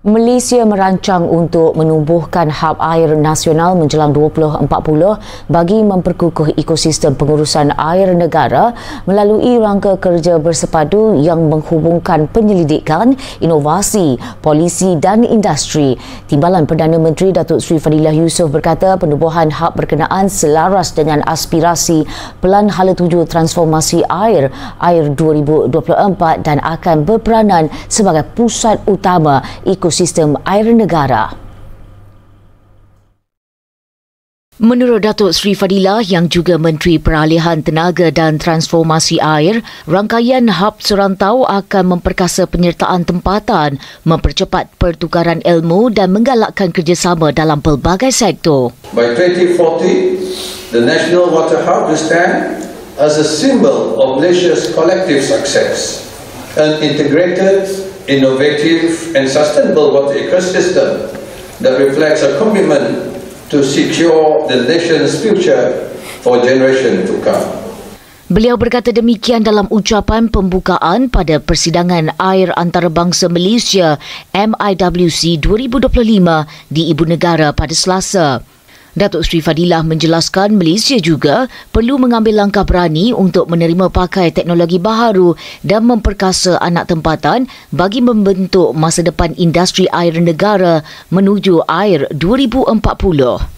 Malaysia merancang untuk menumbuhkan hub air nasional menjelang 2040 bagi memperkukuh ekosistem pengurusan air negara melalui rangka kerja bersepadu yang menghubungkan penyelidikan, inovasi, polisi dan industri. Timbalan Perdana Menteri Datuk Seri Fadilah Yusof berkata penubuhan hub berkenaan selaras dengan aspirasi Pelan Hala Tuju Transformasi Air 2024 dan akan berperanan sebagai pusat utama ekosistem air negara. Menurut Datuk Seri Fadilah yang juga Menteri Peralihan Tenaga dan Transformasi Air, rangkaian hub serantau akan memperkasa penyertaan tempatan, mempercepat pertukaran ilmu dan menggalakkan kerjasama dalam pelbagai sektor. By 2040, the National Water Hub will stand as a symbol of Malaysia's collective success, an integrated, innovative and sustainable water ecosystem that reflects a commitment to secure the nation's future for generations to come. Beliau berkata demikian dalam ucapan pembukaan pada Persidangan Air Antarabangsa Malaysia MIWC 2025 di Ibu Negara pada Selasa. Datuk Seri Fadilah menjelaskan Malaysia juga perlu mengambil langkah berani untuk menerima pakai teknologi baharu dan memperkasa anak tempatan bagi membentuk masa depan industri air negara menuju air 2040.